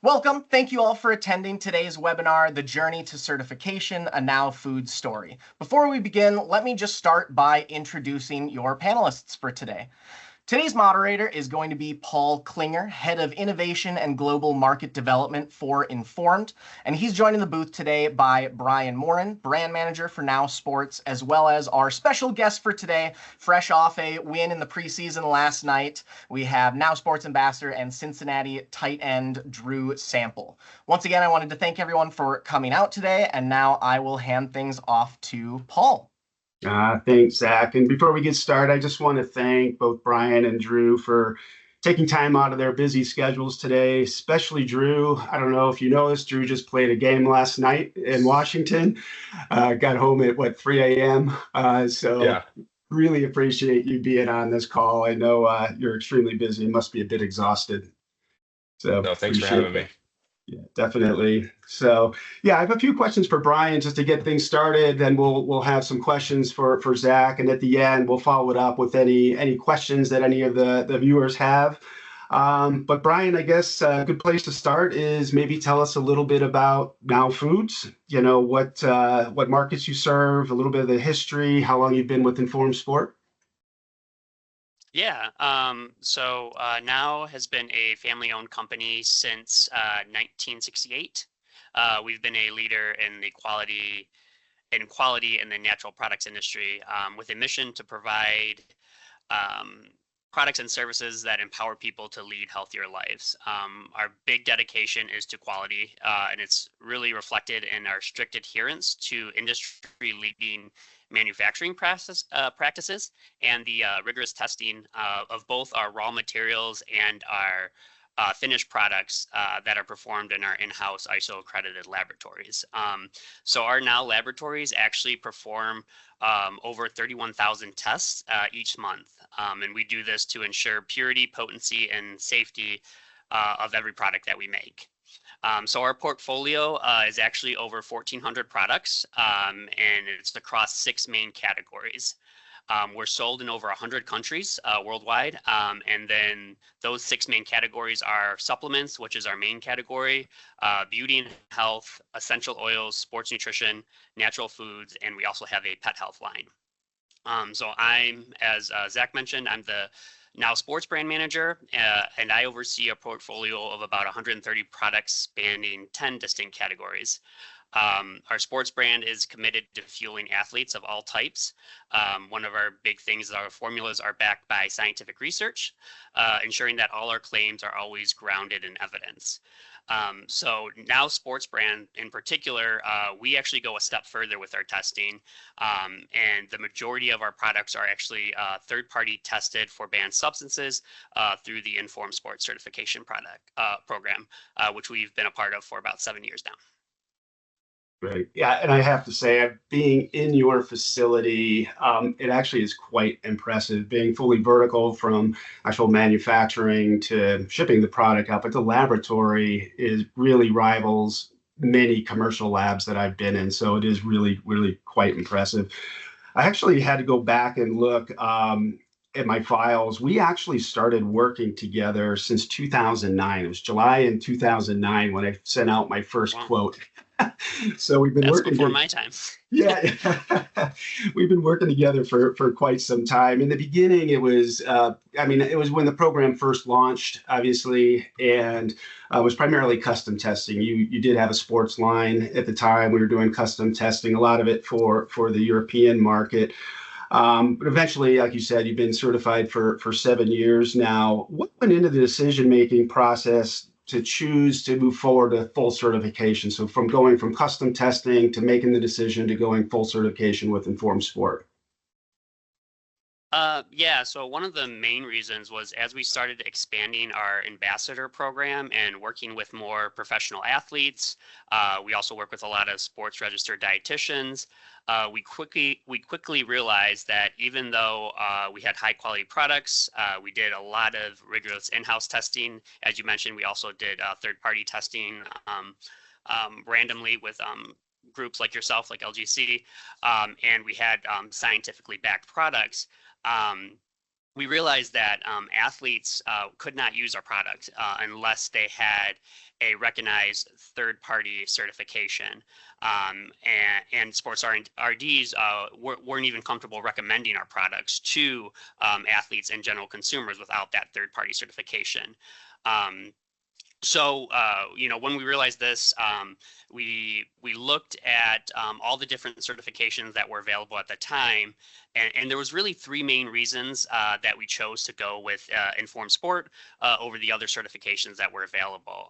Welcome. Thank you all for attending today's webinar, The Journey to Certification, a Now Food Story. Before we begin, let me just start by introducing your panelists for today. Today's moderator is going to be Paul Klinger, Head of Innovation and Global Market Development for Informed. And he's joined in the booth today by Bryan Morin, Brand Manager for Now Sports, as well as our special guest for today, fresh off a win in the preseason last night. We have Now Sports Ambassador and Cincinnati tight end Drew Sample. Once again, I wanted to thank everyone for coming out today. And now I will hand things off to Paul. Thanks, Zach. And before we get started, I just want to thank both Bryan and Drew for taking time out of their busy schedules today, especially Drew. I don't know if you noticed, Drew just played a game last night in Washington. Got home at 3 a.m. So really appreciate you being on this call. I know you're extremely busy and must be a bit exhausted. So no, thanks for having me. Yeah, definitely. So, I have a few questions for Bryan just to get things started. Then we'll have some questions for Zach, and at the end we'll follow it up with any questions that any of the viewers have. But Bryan, I guess a good place to start is maybe tell us a little bit about Now Foods. You know what markets you serve, a little bit of the history, how long you've been with Informed Sport. Yeah, so Now has been a family-owned company since 1968. We've been a leader in the quality in the natural products industry, with a mission to provide products and services that empower people to lead healthier lives. Our big dedication is to quality, and it's really reflected in our strict adherence to industry-leading manufacturing practices and the rigorous testing of both our raw materials and our finished products that are performed in our in-house ISO accredited laboratories. So our Now laboratories actually perform over 31,000 tests each month. And we do this to ensure purity, potency, and safety of every product that we make. So our portfolio is actually over 1,400 products, and it's across 6 main categories. We're sold in over 100 countries worldwide, and then those 6 main categories are supplements, which is our main category, beauty and health, essential oils, sports nutrition, natural foods, and we also have a pet health line. So as Zach mentioned, I'm the Now Sports Brand Manager, and I oversee a portfolio of about 130 products spanning 10 distinct categories. Our sports brand is committed to fueling athletes of all types. One of our big things is our formulas are backed by scientific research, ensuring that all our claims are always grounded in evidence. So Now Sports Brand in particular, we actually go a step further with our testing, and the majority of our products are actually third-party tested for banned substances through the Informed Sports Certification program, which we've been a part of for about 7 years now. Great. Yeah, and I have to say, being in your facility, it actually is quite impressive, being fully vertical from actual manufacturing to shipping the product out. But the laboratory really rivals many commercial labs that I've been in. So it is really, really quite impressive. I actually had to go back and look at my files. We actually started working together since 2009. It was July in 2009 when I sent out my first quote. So we've been working before my time. Yeah, we've been working together for quite some time. In the beginning, it was it was when the program first launched, obviously, and was primarily custom testing. You did have a sports line at the time. We were doing custom testing, a lot of it for the European market. But eventually, like you said, you've been certified for 7 years now. What went into the decision-making process to choose to move forward to full certification? So from going from custom testing to making the decision to going full certification with Informed Sport. Yeah, so one of the main reasons was as we started expanding our ambassador program and working with more professional athletes, we also work with a lot of sports registered dietitians. We quickly realized that even though we had high quality products, we did a lot of rigorous in-house testing. As you mentioned, we also did third-party testing randomly with groups like yourself, like LGC, and we had scientifically backed products. we realized that athletes could not use our product unless they had a recognized third-party certification. And sports RDs weren't even comfortable recommending our products to athletes and general consumers without that third-party certification. So, when we realized this, we looked at all the different certifications that were available at the time, and there was really three main reasons that we chose to go with Informed Sport over the other certifications that were available.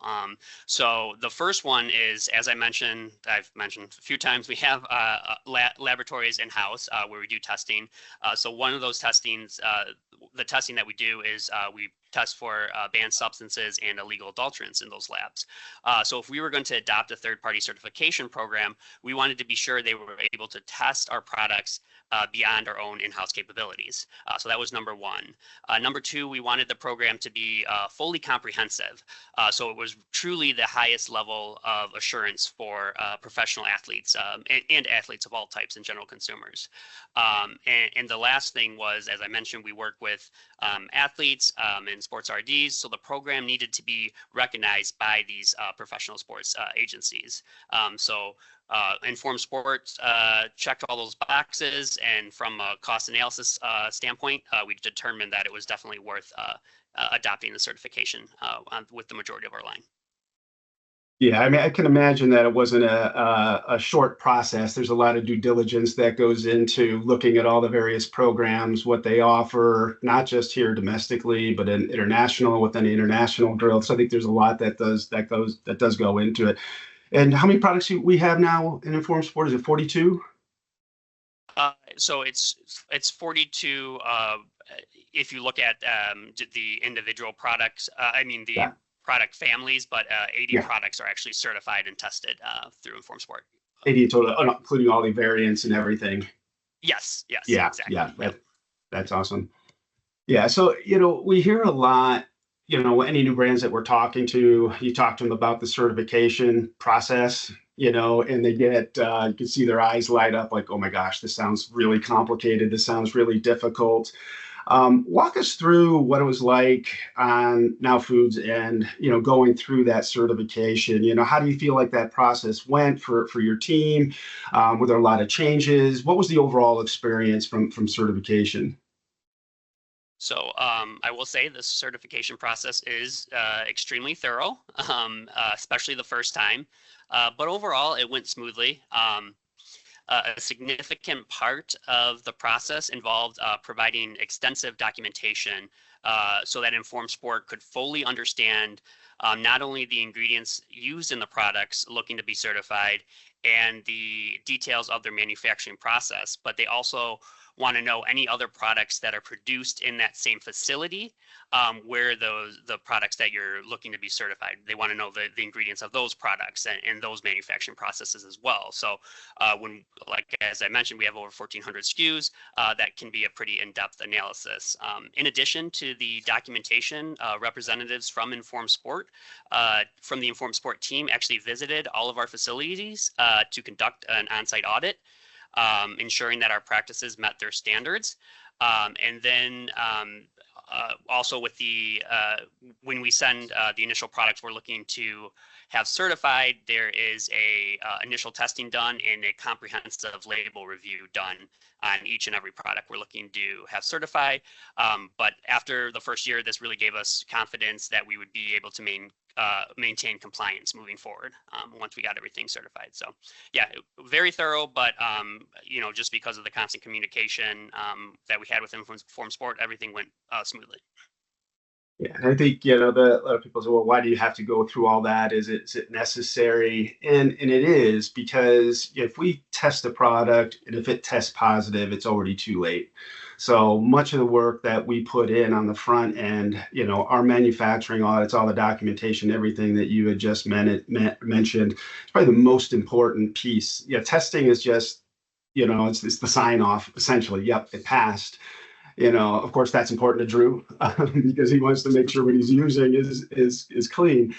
So the first one is, as I've mentioned a few times, we have laboratories in-house where we do testing. So one of those testings, the testing that we do is we test for banned substances and illegal adulterants in those labs. So if we were going to adopt a third-party certification program, we wanted to be sure they were able to test our products beyond our own in-house capabilities. So that was number one. Number two, we wanted the program to be fully comprehensive. So it was truly the highest level of assurance for professional athletes and athletes of all types and general consumers. And the last thing was, as I mentioned, we work with athletes and sports RDs. So the program needed to be recognized by these professional sports agencies. Informed Sports checked all those boxes, and from a cost analysis standpoint, we determined that it was definitely worth adopting the certification with the majority of our line. Yeah, I mean, I can imagine that it wasn't a short process. There's a lot of due diligence that goes into looking at all the various programs, what they offer, not just here domestically, but in international, with any international growth. So I think there's a lot that does go into it. And how many products we have now in Informed Sport? Is it 42? So it's 42 if you look at the individual products. Yeah. Product families, but 80 Yeah. products are actually certified and tested through Informed Sport. 80 in total, including all the variants and everything. Yes, Yeah, exactly. yeah, that's awesome. Yeah, so we hear a lot. Any new brands that we're talking to, you talk to them about the certification process. And they get, you can see their eyes light up like, oh my gosh, this sounds really complicated. This sounds really difficult. Walk us through what it was like on Now Foods and, going through that certification. How do you feel like that process went for your team? Were there a lot of changes? What was the overall experience from certification? So I will say the certification process is extremely thorough, especially the first time. But overall, it went smoothly. A significant part of the process involved providing extensive documentation so that Informed Sport could fully understand not only the ingredients used in the products looking to be certified and the details of their manufacturing process, but they also want to know any other products that are produced in that same facility where the products that you're looking to be certified. They want to know the ingredients of those products and those manufacturing processes as well. So as I mentioned, we have over 1,400 SKUs. That can be a pretty in-depth analysis. In addition to the documentation, representatives from Informed Sport, from the Informed Sport team actually visited all of our facilities to conduct an on-site audit, ensuring that our practices met their standards. And then also with when we send the initial products we're looking to have certified, there is a initial testing done and a comprehensive label review done on each and every product we're looking to have certified. But after the first year, this really gave us confidence that we would be able to maintain compliance moving forward once we got everything certified. So yeah, very thorough, but just because of the constant communication that we had with Informed Sport, everything went smoothly. Yeah, and I think a lot of people say, well, why do you have to go through all that? Is it necessary? And it is, because if we test a product and if it tests positive, it's already too late. So much of the work that we put in on the front end, our manufacturing audits, all the documentation, everything that you had just mentioned, it's probably the most important piece. Yeah, testing is just, it's the sign off essentially. Yep, it passed. Of course, that's important to Drew because he wants to make sure what he's using is clean.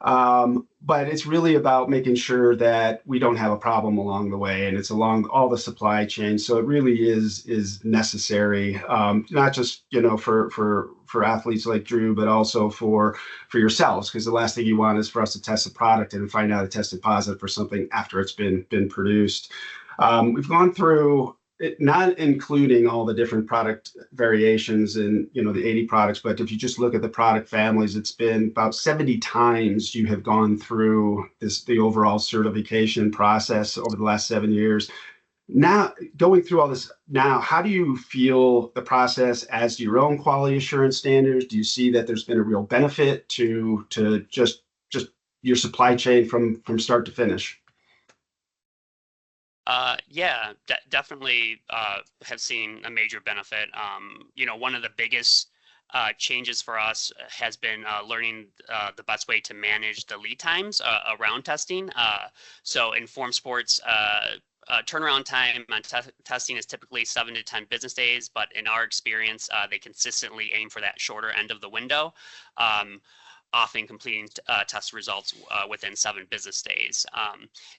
But it's really about making sure that we don't have a problem along the way, and it's along all the supply chain. So it really is necessary, not just for athletes like Drew, but also for yourselves, because the last thing you want is for us to test a product and find out it tested positive for something after it's been produced. We've gone through it, not including all the different product variations in the 80 products, but if you just look at the product families, it's been about 70 times you have gone through the overall certification process over the last 7 years. Now, going through all this now, how do you feel the process adds to your own quality assurance standards? Do you see that there's been a real benefit to just your supply chain from start to finish? Yeah, definitely have seen a major benefit. One of the biggest changes for us has been learning the best way to manage the lead times around testing. So in Form Sports, turnaround time on testing is typically 7 to 10 business days, but in our experience, they consistently aim for that shorter end of the window. Often completing test results within 7 business days.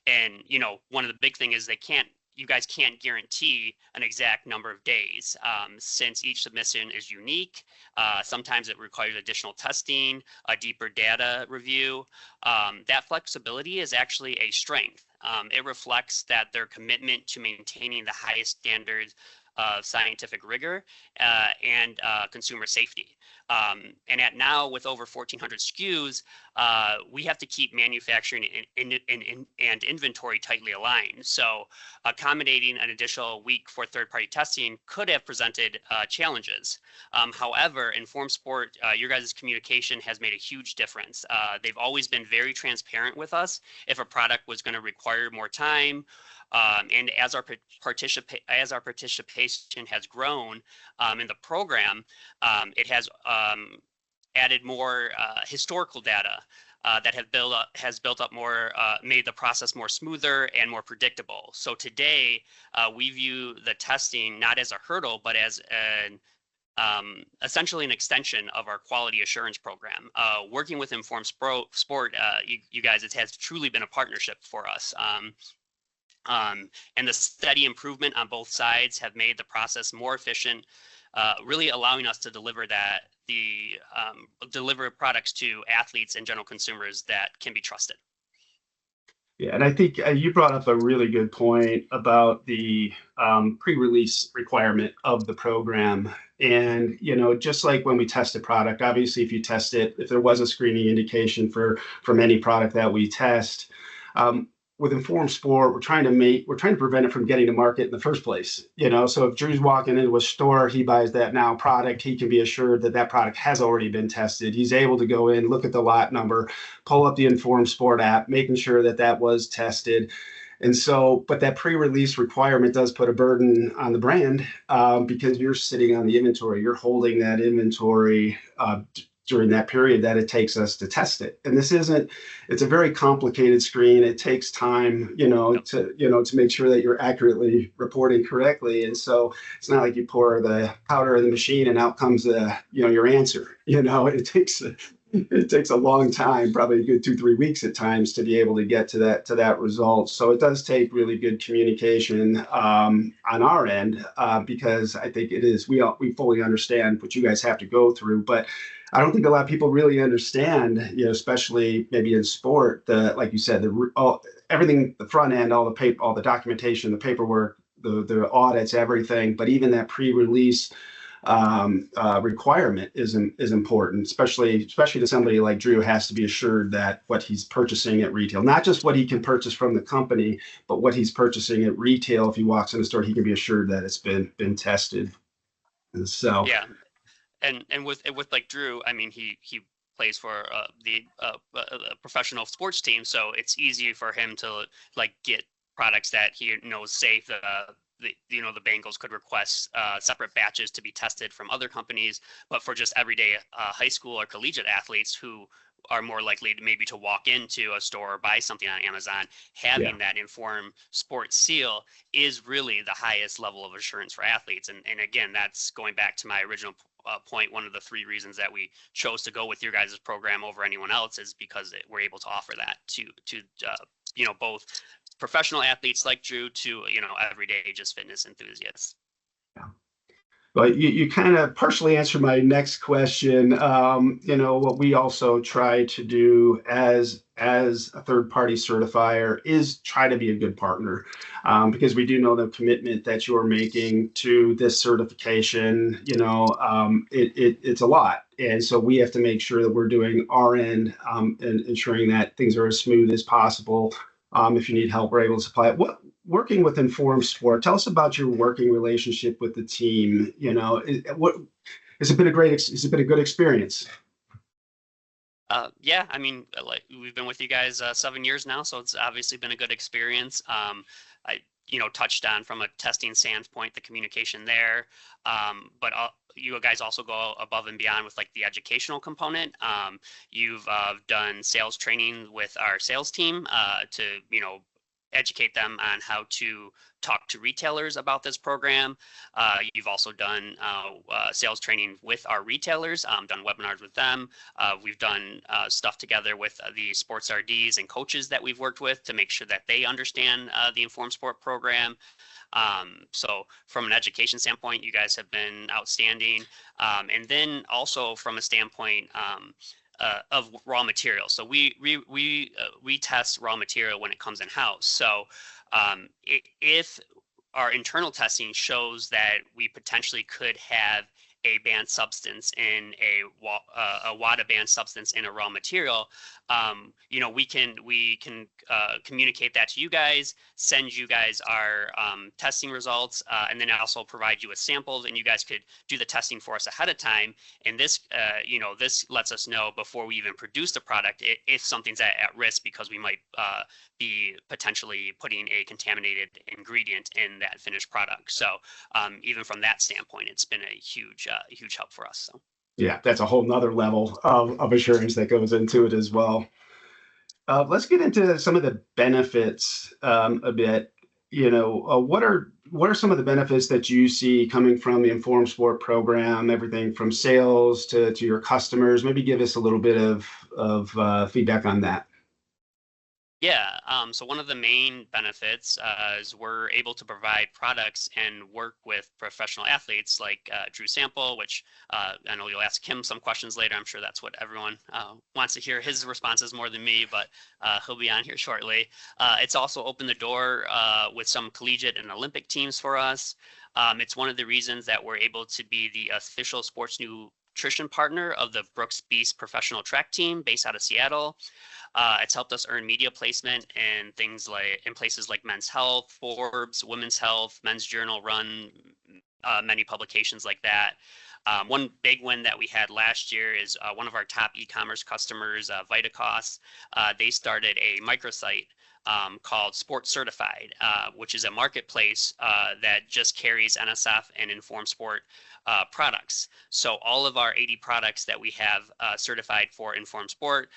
And one of the big thing is you guys can't guarantee an exact number of days since each submission is unique. Sometimes it requires additional testing, a deeper data review. That flexibility is actually a strength. It reflects that their commitment to maintaining the highest standards of scientific rigor and consumer safety. And now with over 1,400 SKUs, we have to keep manufacturing and inventory tightly aligned. So accommodating an additional week for third-party testing could have presented challenges. However, in Form Sport, your guys' communication has made a huge difference. They've always been very transparent with us if a product was going to require more time. And as our participation has grown in the program, it has added more historical data that has built up more, made the process more smoother and more predictable. So today, we view the testing not as a hurdle, but as essentially an extension of our quality assurance program. Working with Informed Sport, you guys, it has truly been a partnership for us. And the steady improvement on both sides have made the process more efficient, really allowing us to deliver products to athletes and general consumers that can be trusted. Yeah, and I think you brought up a really good point about the pre-release requirement of the program. And, just like when we test a product, obviously, if you test it, if there was a screening indication from any product that we test, with Informed Sport, we're trying to prevent it from getting to market in the first place. So if Drew's walking into a store, he buys that now product, he can be assured that that product has already been tested. He's able to go in, look at the lot number, pull up the Informed Sport app, making sure that that was tested. And so, but that pre-release requirement does put a burden on the brand because you're sitting on the inventory, you're holding that inventory during that period that it takes us to test it. And it's a very complicated screen. It takes time, to make sure that you're accurately reporting correctly. And so it's not like you pour the powder in the machine and out comes your answer. It takes a long time, probably a good 2-3 weeks at times, to be able to get to that result. So it does take really good communication on our end because I think it is. We fully understand what you guys have to go through, but I don't think a lot of people really understand, especially maybe in sport, like you said, everything, the front end, all the documentation, the paperwork, the audits, everything. But even that pre-release requirement is important, especially to somebody like Drew has to be assured that what he's purchasing at retail, not just what he can purchase from the company, but what he's purchasing at retail. If he walks in the store, he can be assured that it's been tested. And so yeah. And with like Drew, I mean, he plays for the professional sports team, so it's easy for him to like get products that he knows safe. The Bengals could request separate batches to be tested from other companies, but for just everyday high school or collegiate athletes who are more likely to maybe to walk into a store or buy something on Amazon, having that Informed Sports seal is really the highest level of assurance for athletes. And again, that's going back to my original point. One of the three reasons that we chose to go with your guys' program over anyone else is because we're able to offer that to both professional athletes like Drew to everyday just fitness enthusiasts. But you kind of partially answered my next question. What we also try to do as a third-party certifier is try to be a good partner, because we do know the commitment that you're making to this certification. It's a lot, and so we have to make sure that we're doing our end, and ensuring that things are as smooth as possible. If you need help, we're able to supply it. Working with Informed Sport, tell us about your working relationship with the team. Has it been a good experience? Yeah, I mean, like we've been with you guys 7 years now, so it's obviously been a good experience. I touched on from a testing standpoint the communication there, but you guys also go above and beyond with like the educational component. You've done sales training with our sales team to educate them on how to talk to retailers about this program. You've also done sales training with our retailers, done webinars with them. We've done stuff together with the sports RDs and coaches that we've worked with to make sure that they understand the Informed Sport program. So from an education standpoint, you guys have been outstanding. And then also from a standpoint of raw materials. So we test raw material when it comes in house. So if our internal testing shows that we potentially could have a banned substance in a WADA banned substance in a raw material, we can communicate that to you guys, send you guys our testing results, and then also provide you with samples, and you guys could do the testing for us ahead of time. And this lets us know before we even produce the product if something's at risk, because we might be potentially putting a contaminated ingredient in that finished product. So even from that standpoint, it's been a huge help for us. So. Yeah, that's a whole nother level of assurance that goes into it as well. Let's get into some of the benefits a bit. What are some of the benefits that you see coming from the Informed Sport program? Everything from sales to your customers. Maybe give us a little bit of feedback on that. Yeah, so one of the main benefits is we're able to provide products and work with professional athletes like Drew Sample, which I know you'll ask him some questions later. I'm sure that's what everyone wants to hear his responses more than me, but he'll be on here shortly. It's also opened the door with some collegiate and Olympic teams for us. It's one of the reasons that we're able to be the official sports nutrition partner of the Brooks Beast professional track team based out of Seattle. It's helped us earn media placement in places like Men's Health, Forbes, Women's Health, Men's Journal, Run, many publications like that. One big win that we had last year is one of our top e-commerce customers, Vitacost. They started a microsite called Sports Certified, which is a marketplace that just carries NSF and Informed Sport products. So all of our 80 products that we have certified for Informed Sport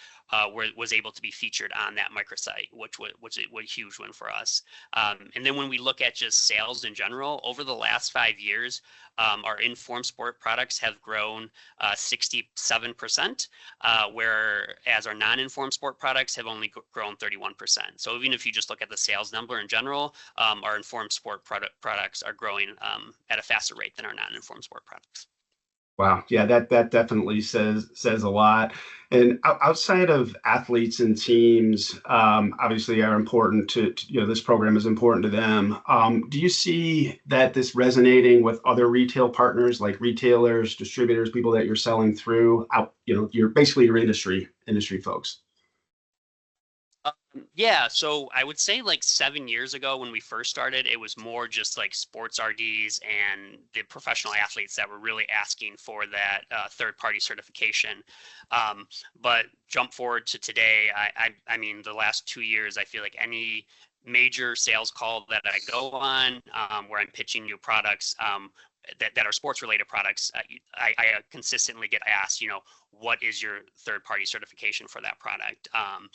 was able to be featured on that microsite, which was a huge win for us. And then when we look at just sales in general, over the last 5 years, our Informed Sport products have grown 67%, whereas our non-Informed Sport products have only grown 31%. So even if you just look at the sales number in general, our Informed Sport products are growing at a faster rate than our non-Informed Sport products. Wow. Yeah, that definitely says a lot. And outside of athletes and teams, obviously are important to this program is important to them. Do you see that this resonating with other retail partners, like retailers, distributors, people that you're selling through you're basically your industry folks? Yeah, so I would say like 7 years ago when we first started, it was more just like sports RDs and the professional athletes that were really asking for that third-party certification. But jump forward to today, I mean, the last 2 years, I feel like any major sales call that I go on where I'm pitching new products, that are sports related products, I consistently get asked, what is your third party certification for that product? And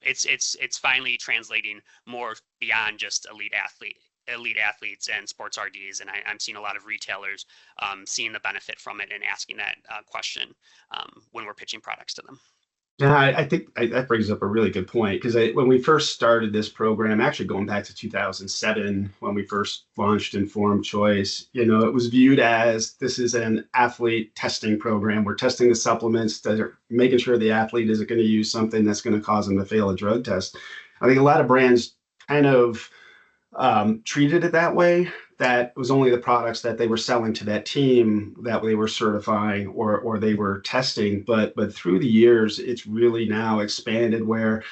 it's finally translating more beyond just elite athletes and sports RDs, and I'm seeing a lot of retailers seeing the benefit from it and asking that question when we're pitching products to them. Yeah, I think that brings up a really good point because when we first started this program, actually going back to 2007, when we first launched Informed Choice, it was viewed as this is an athlete testing program. We're testing the supplements that are making sure the athlete isn't going to use something that's going to cause them to fail a drug test. I think a lot of brands kind of treated it that way, that it was only the products that they were selling to that team that they were certifying or they were testing. But through the years, it's really now expanded where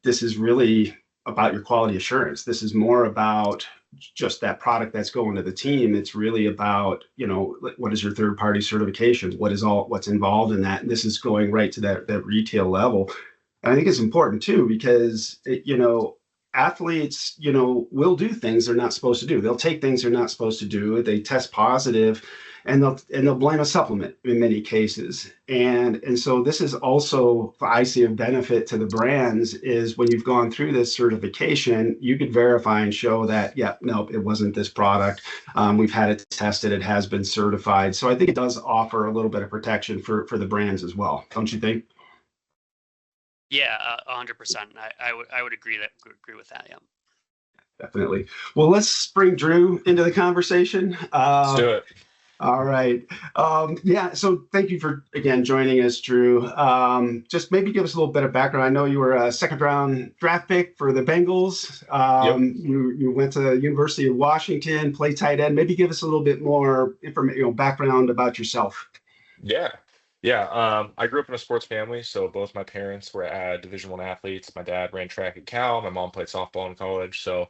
this is really about your quality assurance. This is more about just that product that's going to the team. It's really about, what is your third party certifications? What's involved in that? And this is going right to that retail level. And I think it's important too, because athletes, will do things they're not supposed to do. They'll take things they're not supposed to do. They test positive, and they'll blame a supplement in many cases. And so this is also, I see, a benefit to the brands is when you've gone through this certification, you could verify and show that, yeah, no, it wasn't this product. We've had it tested. It has been certified. So I think it does offer a little bit of protection for the brands as well. Don't you think? Yeah, 100%. I would agree with that. Yeah. Definitely. Well, let's bring Drew into the conversation. Let's do it. All right. So thank you for, again, joining us, Drew. Just maybe give us a little bit of background. I know you were a second-round draft pick for the Bengals. Yep. You went to the University of Washington, played tight end. Maybe give us a little bit more information, background about yourself. Yeah. I grew up in a sports family, so both my parents were Division I athletes. My dad ran track at Cal. My mom played softball in college. So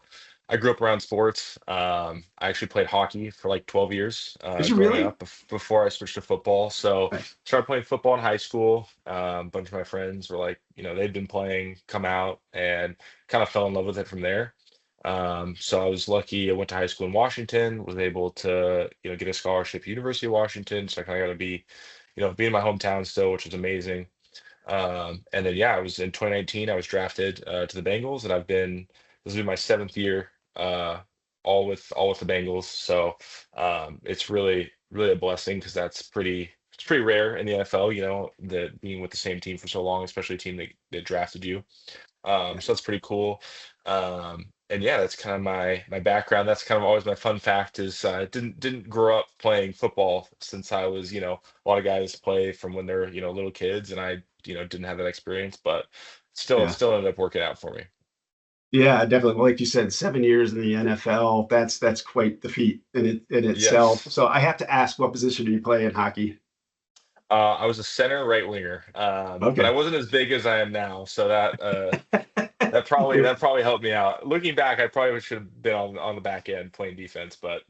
I grew up around sports. I actually played hockey for like 12 years Did you growing really? up before I switched to football. So Nice. started playing football in high school. A bunch of my friends were like, they'd been playing, come out, and kind of fell in love with it from there. So I was lucky. I went to high school in Washington, was able to, get a scholarship at University of Washington. So I kind of got to be in my hometown still, which was amazing. And then, I was in 2019, I was drafted to the Bengals, and this will be my seventh year, all with the Bengals. So it's really, really a blessing because it's pretty rare in the NFL, that being with the same team for so long, especially a team that drafted you. So that's pretty cool. And that's kind of my background. That's kind of always my fun fact is didn't grow up playing football since I was, a lot of guys play from when they're, little kids, and I, didn't have that experience, but it Yeah. still ended up working out for me. Yeah, definitely. Well, like you said, 7 years in the NFL, that's quite the feat in itself. Yes. So I have to ask, what position do you play in hockey? I was a center right winger, but I Okay. wasn't as big as I am now, so that probably helped me out. Looking back, I probably should have been on the back end playing defense, but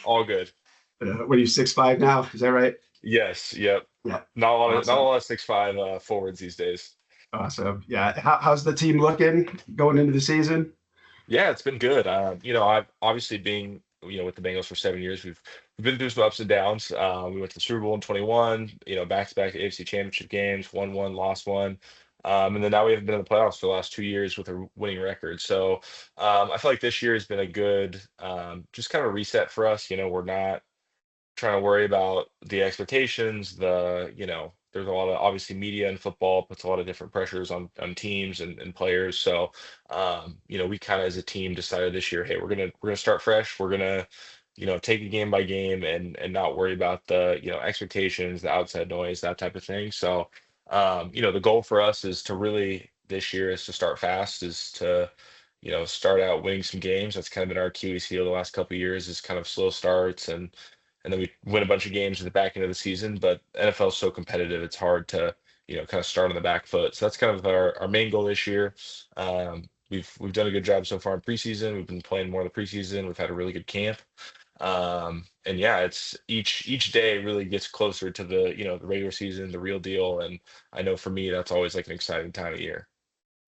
all good. What are you, 6'5" now? Is that right? Yes, yep. Yeah. Not a lot Awesome. of 6'5" forwards these days. Awesome. Yeah. How's the team looking going into the season? Yeah, it's been good. I've obviously being with the Bengals for 7 years, we've been through some ups and downs. We went to the Super Bowl in 21, back to back AFC Championship games, won one, lost one. And then now we haven't been in the playoffs for the last 2 years with a winning record. So I feel like this year has been a good, just kind of a reset for us. We're not trying to worry about the expectations. There's a lot of obviously media in football puts a lot of different pressures on teams and players. So, we kind of as a team decided this year, hey, we're gonna start fresh. We're gonna, take it game by game and not worry about the, expectations, the outside noise, that type of thing. So, the goal for us is to really this year is to start fast, is to, start out winning some games. That's kind of been our Achilles heel the last couple of years is kind of slow starts and then we win a bunch of games at the back end of the season. But NFL is so competitive, it's hard to, kind of start on the back foot. So that's kind of our main goal this year. We've done a good job so far in preseason. We've been playing more of the preseason. We've had a really good camp. And it's each day really gets closer to the regular season, the real deal. And I know for me, that's always like an exciting time of year.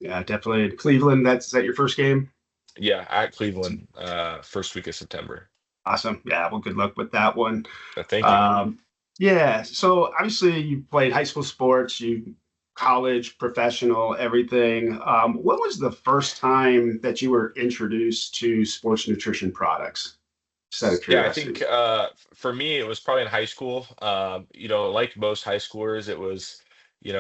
Yeah, definitely. Cleveland, is that your first game? Yeah, at Cleveland, first week of September. Awesome. Yeah. Well, good luck with that one. Thank you. Um, yeah. So obviously you played high school sports, you college, professional, everything. What was the first time that you were introduced to sports nutrition products? Just out of Yeah, I think curiosity. for me it was probably in high school. Like most high schoolers, it was, you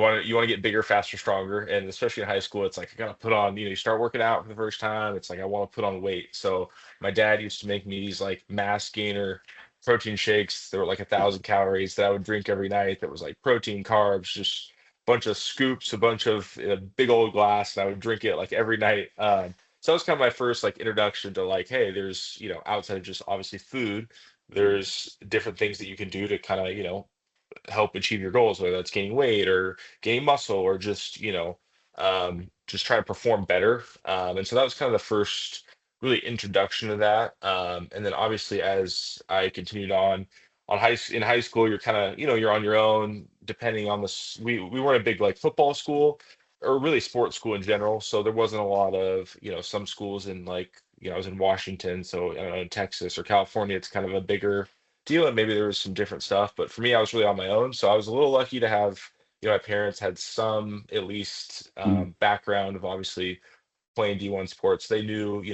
want to get bigger, faster, stronger, and especially in high school, it's like I gotta put on. You start working out for the first time. It's like I want to put on weight. So my dad used to make me these like mass gainer protein shakes. They were like 1,000 calories that I would drink every night. That was like protein, carbs, just a bunch of scoops, a bunch of in a big old glass, and I would drink it like every night. So that was kind of my first like introduction to like, hey, there's, outside of just obviously food, there's different things that you can do to kind of, help achieve your goals, whether that's gaining weight or gaining muscle or just, just try to perform better. And so that was kind of the first really introduction to that. And then obviously as I continued in high school, you're kind of, you're on your own, depending on we weren't a big like football school or really sports school in general. So there wasn't a lot of, some schools in like, I was in Washington, so I don't know, in Texas or California, it's kind of a bigger deal, and maybe there was some different stuff. But for me, I was really on my own, so I was a little lucky to have, my parents had some at least background of obviously playing D1 sports. They knew,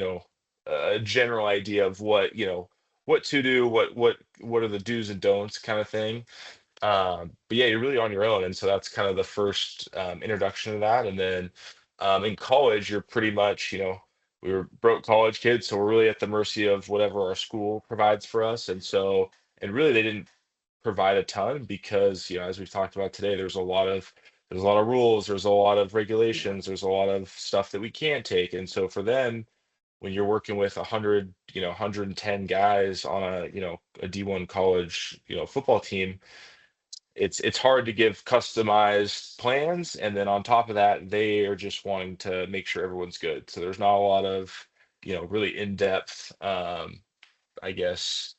a general idea of what to do, what are the do's and don'ts kind of thing. But yeah, you're really on your own, and so that's kind of the first introduction to that. And then in college, you're pretty much, we were broke college kids, so we're really at the mercy of whatever our school provides for us. And really, they didn't provide a ton because, as we've talked about today, there's a lot of rules, there's a lot of regulations, there's a lot of stuff that we can't take. And so for them, when you're working with 100, 110 guys on a D1 college, football team, it's hard to give customized plans, and then on top of that they are just wanting to make sure everyone's good, so there's not a lot of really in-depth, I guess,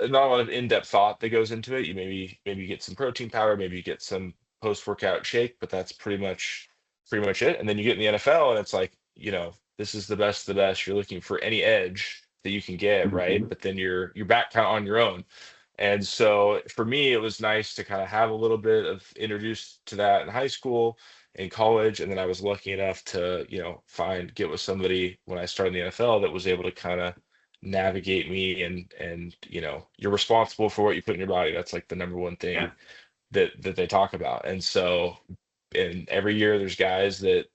not a lot of in-depth thought that goes into it. You maybe get some protein powder, maybe you get some post-workout shake, but that's pretty much it. And then you get in the NFL and it's like, this is the best of the best. You're looking for any edge that you can get, right? Mhm. But then you're back kind of on your own. And so for me, it was nice to kind of have a little bit of introduced to that in high school, in college, and then I was lucky enough to, get with somebody when I started in the NFL that was able to kind of navigate me, and you're responsible for what you put in your body. That's like the number one Yeah. thing that they talk about. And so, and every year there's guys that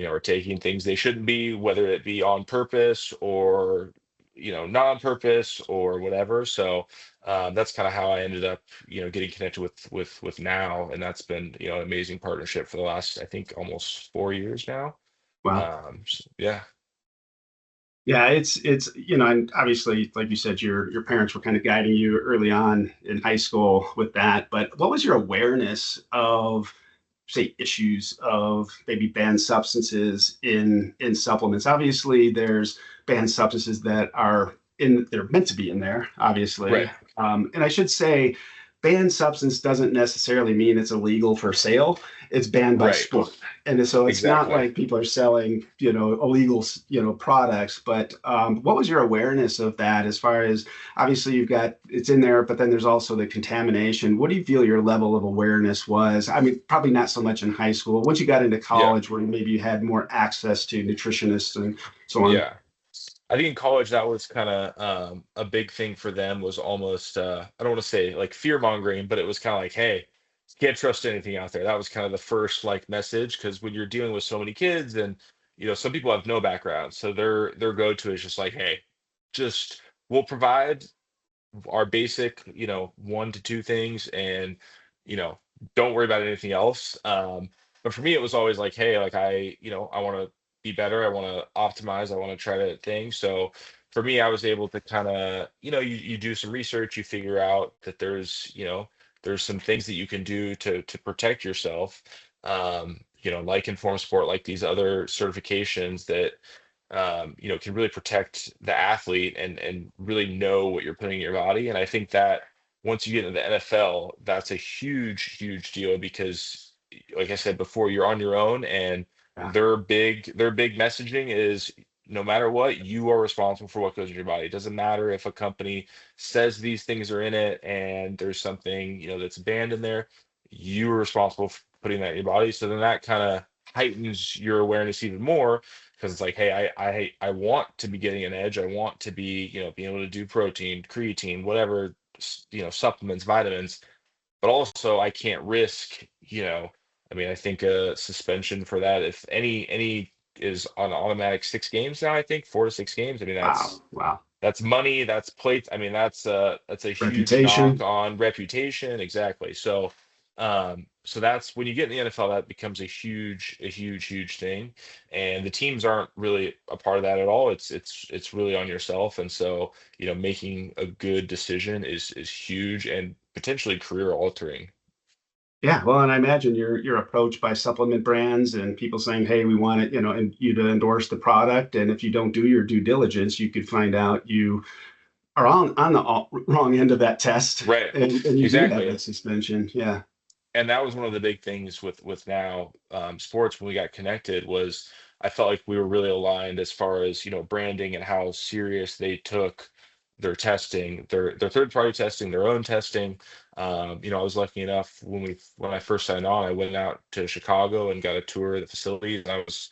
are taking things they shouldn't be, whether it be on purpose or not on purpose or whatever. So that's kind of how I ended up getting connected with now, and that's been an amazing partnership for the last, I think, almost 4 years now. Wow. Yeah. Yeah, and obviously, like you said, your parents were kind of guiding you early on in high school with that. But what was your awareness of, say, issues of maybe banned substances in supplements? Obviously, there's banned substances that are they're meant to be in there, obviously. Right. And I should say, banned substance doesn't necessarily mean it's illegal for sale. It's banned by Right. sport. And so it's not Exactly. like people are selling, illegal, products. But what was your awareness of that as far as obviously you've got it's in there, but then there's also the contamination. What do you feel your level of awareness was? I mean, probably not so much in high school. Once you got into Yeah. college, where maybe you had more access to nutritionists and so on. Yeah. I think in college that was kind of a big thing for them, was almost I don't want to say like fear mongering, but it was kind of like, hey, you can't trust anything out there. That was kind of the first like message, because when you're dealing with so many kids, and some people have no background, so their go-to is just like, hey, just we'll provide our basic, one to two things, and you know, don't worry about anything else. But for me, it was always like, hey, like I want to be better. I want to optimize. I want to try to things. So for me, I was able to kind of, you do some research, you figure out that there's some things that you can do to protect yourself. Like Inform Sport, like these other certifications that can really protect the athlete, and really know what you're putting in your body. And I think that once you get into the NFL, that's a huge, huge deal, because, like I said before, you're on your own, and Yeah. Their big messaging is no matter what, you are responsible for what goes in your body. It doesn't matter if a company says these things are in it and there's something, that's banned in there. You are responsible for putting that in your body. So then that kind of heightens your awareness even more because it's like, hey, I want to be getting an edge. I want to be, being able to do protein, creatine, whatever, supplements, vitamins, but also I can't risk, I mean, I think a suspension for that, if any is on automatic 6 games now, I think 4 to 6 games. I mean, Wow. Wow. that's money, that's plates. I mean, that's a huge knock Reputation. on reputation. Exactly. So that's when you get in the NFL, that becomes a huge thing. And the teams aren't really a part of that at all. It's really on yourself. And so, making a good decision is huge and potentially career altering. Yeah, well, and I imagine you're approached by supplement brands and people saying, "Hey, we want it, and you to endorse the product." And if you don't do your due diligence, you could find out you are on the wrong end of that test, Right. and you do have Exactly. that suspension. Yeah, And that was one of the big things with now sports when we got connected was I felt like we were really aligned as far as branding and how serious they took their testing, their third party testing, their own testing. I was lucky enough when I first signed on, I went out to Chicago and got a tour of the facilities, and I was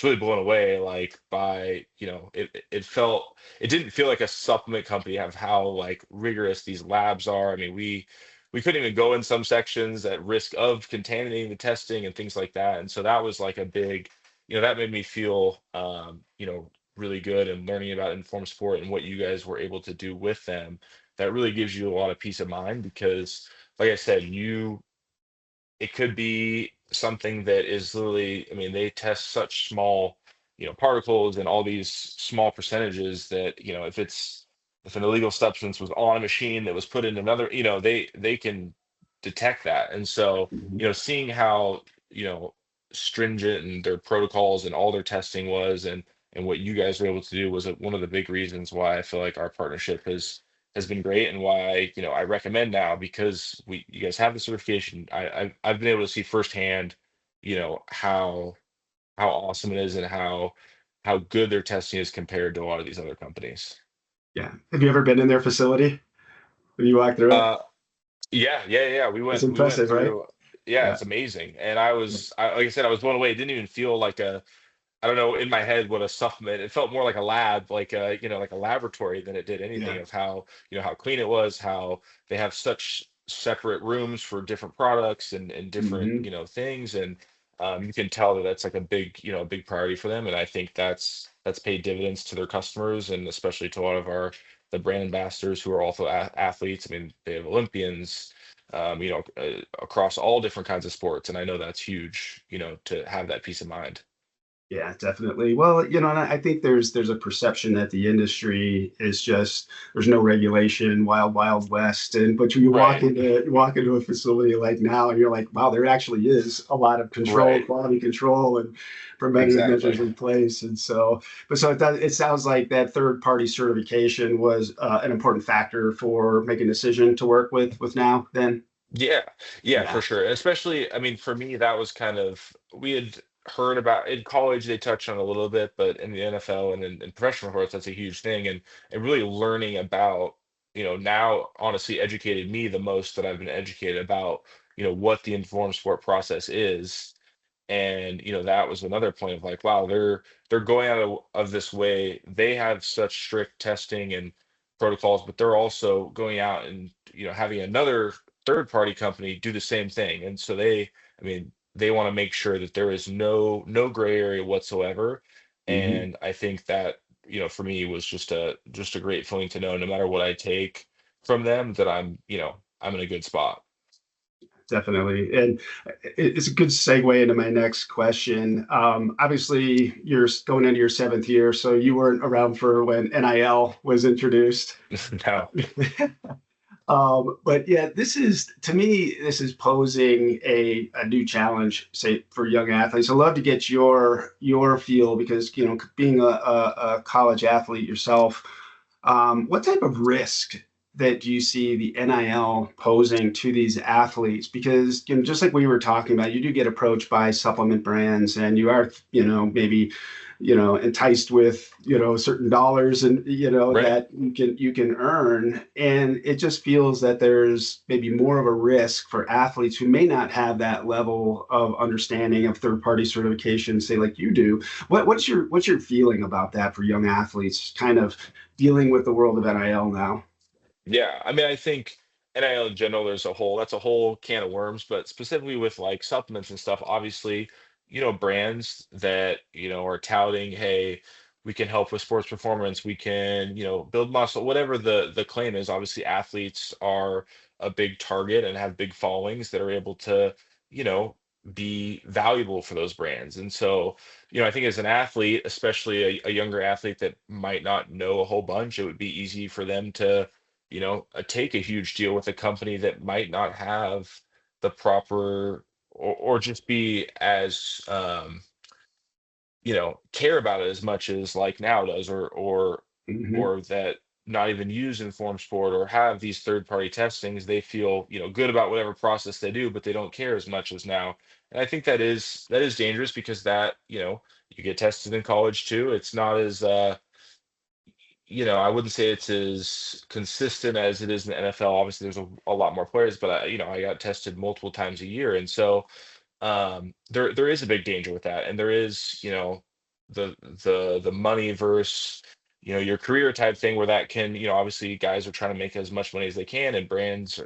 really blown away like by it didn't feel like a supplement company of how like rigorous these labs are. I mean, we couldn't even go in some sections at risk of contaminating the testing and things like that. And so that was like a big, that made me feel, really good, and learning about informed sport and what you guys were able to do with them. That really gives you a lot of peace of mind because, like I said, it could be something that is literally, I mean, they test such small, particles and all these small percentages that, if an illegal substance was on a machine that was put in another, they can detect that. And so, mhm. seeing how, stringent and their protocols and all their testing was and what you guys were able to do was one of the big reasons why I feel like our partnership has been great and why I recommend now because you guys have the certification. I've been able to see firsthand how awesome it is and how good their testing is compared to a lot of these other companies. Yeah. Have you ever been in their facility? Have you walked through it? uh yeah, yeah, yeah, It's we went impressive, right? through. Yeah, Yeah. it's amazing. And like I said, I was blown away. It didn't even feel like I don't know, in my head what a supplement. It felt more like a lab, like a laboratory than it did anything Yeah. of how, how clean it was, how they have such separate rooms for different products and different, Hmm. things. And you can tell that that's like a big priority for them. And I think that's paid dividends to their customers and especially to a lot of the brand ambassadors who are also athletes. I mean, they have Olympians, across all different kinds of sports. And I know that's huge, to have that peace of mind. Yeah, definitely. Well, and I think there's a perception that the industry is just there's no regulation, wild, wild west. And but Right. you walk into a facility like now, and you're like, wow, there actually is a lot of control, Right. quality control, and preventative Exactly. measures in place. And so, it sounds like that third party certification was an important factor for making a decision to work with now. Then, Yeah, yeah, yeah. for sure. Especially, I mean, for me, that was kind of we had heard about in college. They touched on it a little bit, but in the NFL and in professional sports, that's a huge thing. And really learning about, now honestly educated me the most that I've been educated about, what the informed sport process is. And that was another point of like, wow, they're going out of this way. They have such strict testing and protocols, but they're also going out and having another third party company do the same thing. And so I mean, they want to make sure that there is no gray area whatsoever. Mhm. And I think that for me was just a great feeling to know no matter what I take from them that I'm in a good spot. Definitely. And it's a good segue into my next question. Obviously, you're going into your seventh year, so you weren't around for when NIL was introduced. No. But yeah, to me, this is posing a new challenge, say, for young athletes. I'd love to get your feel because, being a college athlete yourself, what type of risk that do you see the NIL posing to these athletes? Because, just like we were talking about, you do get approached by supplement brands, and you are, maybe, enticed with, certain dollars, and, Right. that you can earn. And it just feels that there's maybe more of a risk for athletes who may not have that level of understanding of third-party certification, say like you do. What's your feeling about that for young athletes kind of dealing with the world of NIL now? Yeah, I mean, I think NIL in general, that's a whole can of worms, but specifically with like supplements and stuff, obviously, brands that, are touting, hey, we can help with sports performance, we can, build muscle, whatever the claim is. Obviously, athletes are a big target and have big followings that are able to, you know, be valuable for those brands. And so, I think as an athlete, especially a younger athlete that might not know a whole bunch, it would be easy for them to take a huge deal with a company that might not have the proper or just be as care about it as much as like now does, Hmm. or that not even use informed sport or have these third party testings. They feel, good about whatever process they do, but they don't care as much as now. And I think that is dangerous because that, you get tested in college too. It's not as I wouldn't say it's as consistent as it is in the NFL. Obviously, there's a lot more players, but I got tested multiple times a year, and so there is a big danger with that, and there is the money versus your career type thing where that can obviously guys are trying to make as much money as they can, and brands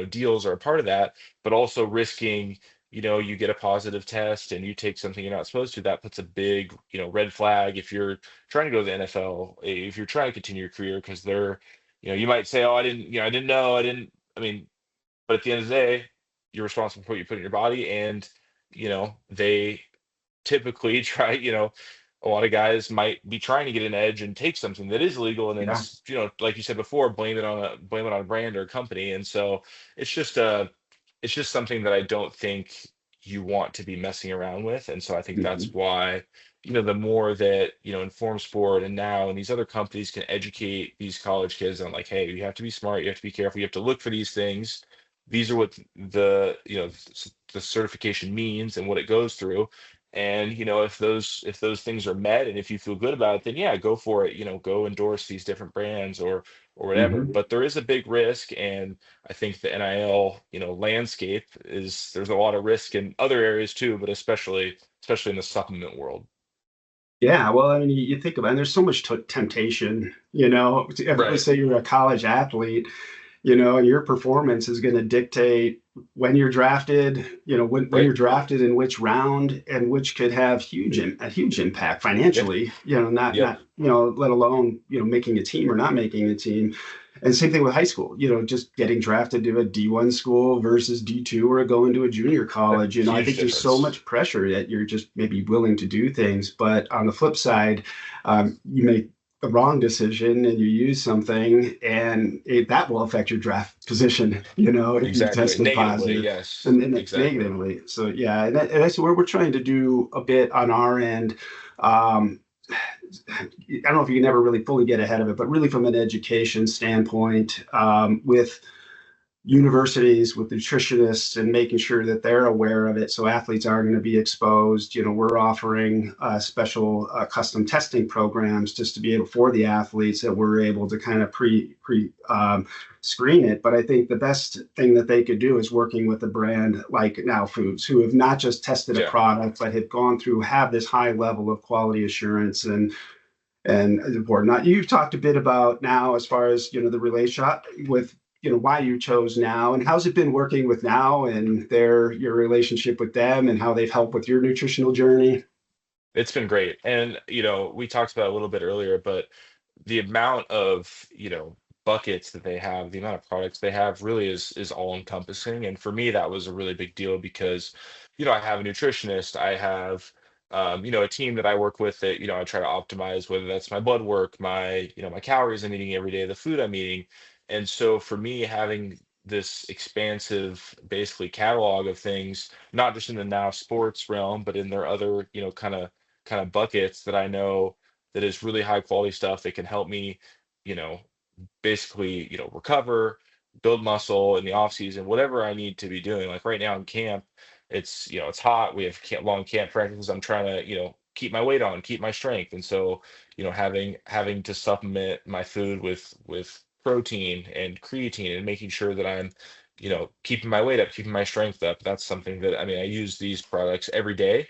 deals are a part of that, but also risking you get a positive test and you take something you're not supposed to. That puts a big red flag if you're trying to go to the NFL, if you're trying to continue your career, because they're you might say, oh, I didn't know, I mean, but at the end of the day, you're responsible for what you put in your body, and they typically try. A lot of guys might be trying to get an edge and take something that is illegal, and then Yeah. like you said before, blame it on a brand or a company, and so it's just something that I don't think you want to be messing around with, and so I think Hmm. that's why the more that Inform Sport and now and these other companies can educate these college kids on like, hey, you have to be smart, you have to be careful, you have to look for these things. These are what the certification means and what it goes through. And if those things are met and if you feel good about it, then yeah, go for it. Go endorse these different brands or whatever. Hmm. But there is a big risk, and I think the NIL, landscape there's a lot of risk in other areas too, but especially in the supplement world. Yeah, well, I mean, you think about it, and there's so much temptation, Right. let's say you're a college athlete, and your performance is going to dictate when you're drafted, when Right. you're drafted in which round, and which could have a huge impact Yeah. financially, Yep. not, let alone, making a team or not making a team. And same thing with high school, just getting drafted to a D1 school versus D2 or going to a junior Yep. college. I Huge think there's so difference. much pressure that you're just maybe willing to do things. But on the flip side, you make a wrong decision and you use something, and that will affect your draft position, if you've Exactly. tested Negatively, positive, yes. and Exactly. negatively. So yeah, and that's what we're trying to do a bit on our end. Um, I don't know if you can ever really fully get ahead of it, but really from an education standpoint, with universities, with nutritionists, and making sure that they're aware of it so athletes are going to be exposed. We're offering special custom testing programs just to be able for the athletes that we're able to kind of pre screen it. But I think the best thing that they could do is working with a brand like Now Foods, who have not just tested a Yeah. product but have gone through, have this high level of quality assurance and important. Now, you've talked a bit about Now as far as the relationship with why you chose Now, and how's it been working with Now and your relationship with them and how they've helped with your nutritional journey. It's been great. And, we talked about it a little bit earlier, but the amount of, buckets that they have, the amount of products they have really is all encompassing. And for me, that was a really big deal because, I have a nutritionist, I have a team that I work with that, I try to optimize, whether that's my blood work, my calories I'm eating every day, the food I'm eating. And so for me, having this expansive basically catalog of things, not just in the now sports realm, but in their other, kind of buckets that I know that is really high quality stuff that can help me, you know, basically, recover, build muscle in the off season, whatever I need to be doing. Like right now in camp, it's hot. We have long camp practices. I'm trying to, keep my weight on, keep my strength. And so, having to supplement my food with protein and creatine and making sure that I'm, keeping my weight up, keeping my strength up. That's something that, I mean, I use these products every day.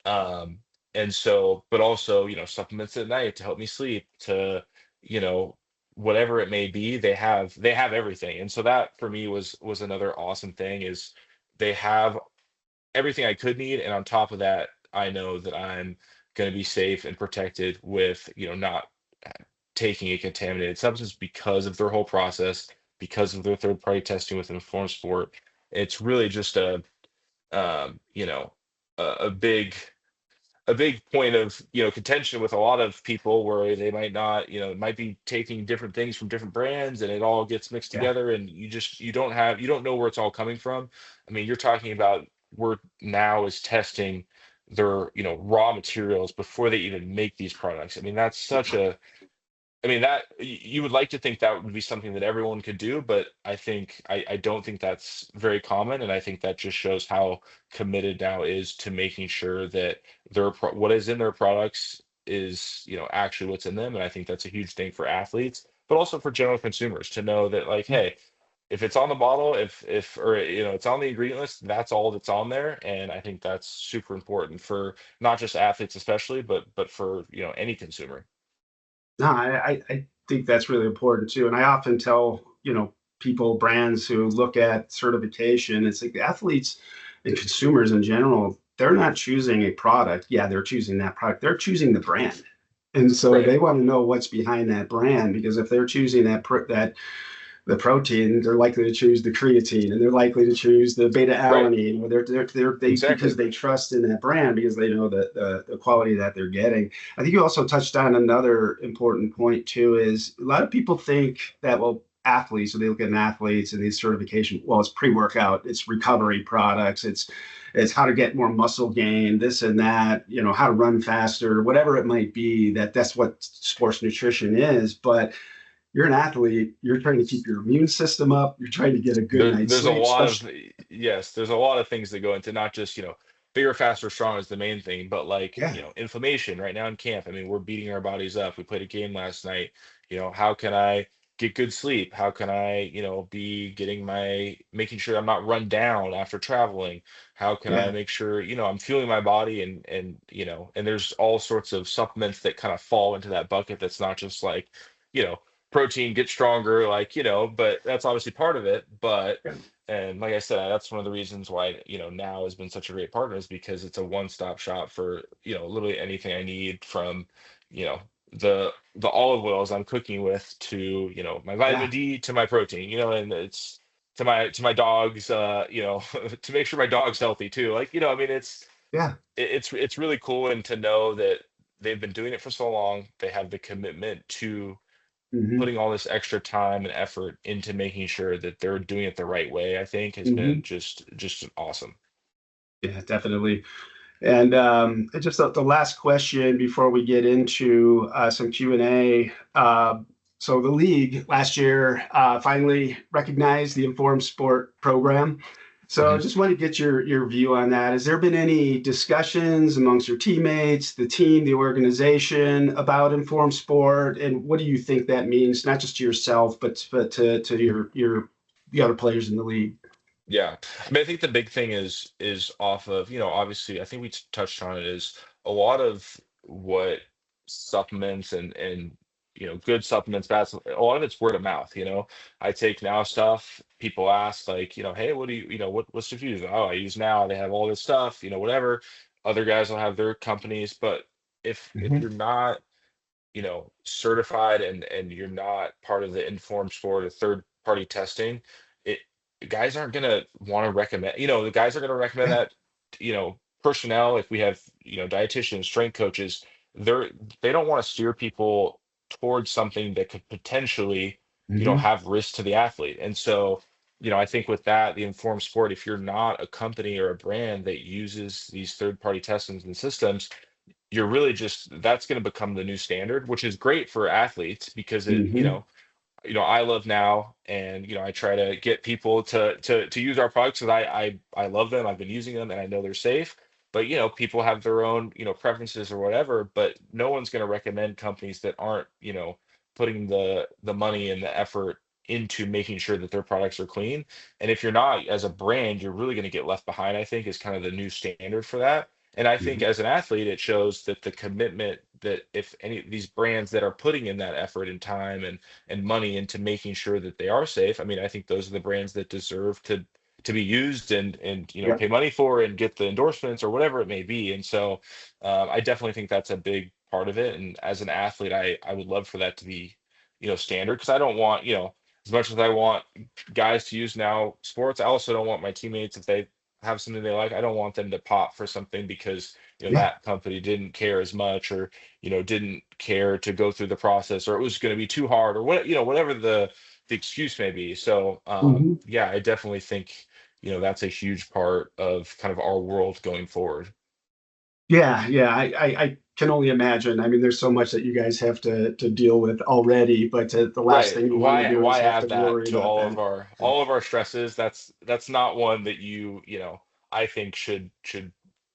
Um, and so, but also, supplements at night to help me sleep, to, you know, whatever it may be, they have everything. And so that for me was another awesome thing, is they have everything I could need. And on top of that, I know that I'm going to be safe and protected with, not taking a contaminated substance because of their whole process, because of their third party testing with Informed Sport. It's really just um, you know, a big point of contention with a lot of people, where they might not, might be taking different things from different brands, and it all gets mixed Yeah. together, and you don't know where it's all coming from. I mean, you're talking about, we're now is testing their raw materials before they even make these products. I mean, that's such a I mean, that you would like to think that would be something that everyone could do, but I don't think that's very common, and I think that just shows how committed now is to making sure that what is in their products is, actually what's in them. And I think that's a huge thing for athletes, but also for general consumers to know that, like, hey, if it's on the bottle, if or it's on the ingredient list, that's all that's on there. And I think that's super important for not just athletes especially, but for any consumer. No, I think that's really important too. And I often tell, people, brands who look at certification, it's like the athletes and consumers in general, they're not choosing a product. Yeah, they're choosing that product. They're choosing the brand. And so Right. they want to know what's behind that brand, because if they're choosing that the protein, they're likely to choose the creatine, and they're likely to choose the beta Right. alanine. Or they because Exactly. they trust in that brand, because they know that the quality that they're getting. I think you also touched on another important point too. Is a lot of people think that, well, athletes, so they look at athletes and these certification, well, it's pre-workout, it's recovery products, it's how to get more muscle gain, this and that, how to run faster, whatever it might be. That's what sports nutrition is. But you're an athlete, you're trying to keep your immune system up, you're trying to get a good night's There's a sleep, lot of especially. yes, there's a lot of things that go into, not just, bigger, faster, strong is the main thing, but like, Yeah, inflammation right now in camp. I mean, we're beating our bodies up. We played a game last night. How can I get good sleep? How can I, be making sure I'm not run down after traveling? How can I yeah, make sure, I'm fueling my body, and there's all sorts of supplements that kind of fall into that bucket. That's not just like, you know, protein, get stronger, like, but that's obviously part of it. But yeah, and like I said, that's one of the reasons why, now has been such a great partner, is because it's a one-stop shop for, literally anything I need, from, you know, the olive oils I'm cooking with, to, my vitamin yeah, D, to my protein, and it's to my dogs, to make sure my dog's healthy too. Like, I mean, yeah. it's really cool, and to know that they've been doing it for so long, they have the commitment to Hmm. putting all this extra time and effort into making sure that they're doing it the right way, I think has been Hmm. just awesome. Yeah, definitely. And just the last question before we get into some Q&A. So the league last year finally recognized the Informed Sport program. So I Mhm. just want to get your view on that. Has there been any discussions amongst your teammates, the team, the organization, about Informed Sport, and what do you think that means, not just to yourself, but to your the other players in the league? Yeah, I mean, I think the big thing is off of, obviously, I think we touched on it, is a lot of what supplements and good supplements, a lot of it's word of mouth. I take Now stuff. People ask, like, hey, what do what stuff do you use? Oh, I use Now. They have all this stuff. Whatever. Other guys will have their companies, but if Hmm. you're not, certified, and you're not part of the Informed Sport or third party testing, it guys aren't gonna want to recommend, the guys are gonna recommend Yeah. that, personnel, if we have, dietitians, strength coaches, they're they don't want to steer people towards something that could potentially, Hmm. have risk to the athlete. And so, I think with that, the Informed Sport, if you're not a company or a brand that uses these third party testings and systems, you're really just that's going to become the new standard, which is great for athletes, because it, Hmm. I love now, and I try to get people to use our products because I love them. I've been using them, and I know they're safe. But people have their own preferences or whatever. But no one's going to recommend companies that aren't putting the money and the effort into making sure that their products are clean. And if you're not, as a brand, you're really going to get left behind, I think, is kind of the new standard for that. And I think Mhm. as an athlete, it shows that the commitment that if any of these brands that are putting in that effort and time and money into making sure that they are safe. I mean, I think those are the brands that deserve to be used and Yeah. pay money for and get the endorsements or whatever it may be. And so I definitely think that's a big part of it. And as an athlete, I would love for that to be standard, because I don't want as much as I want guys to use now sports, I also don't want my teammates, if they have something they like, I don't want them to pop for something because Yeah. that company didn't care as much, or didn't care to go through the process, or it was going to be too hard, or whatever the excuse may be. So Mhm. yeah, I definitely think that's a huge part of kind of our world going forward. Yeah, yeah, I can only imagine. I mean, there's so much that you guys have to deal with already, but the last Right. thing you want to do Why is have to add that worry to about all that. of our Yeah, stresses? That's not one that I think should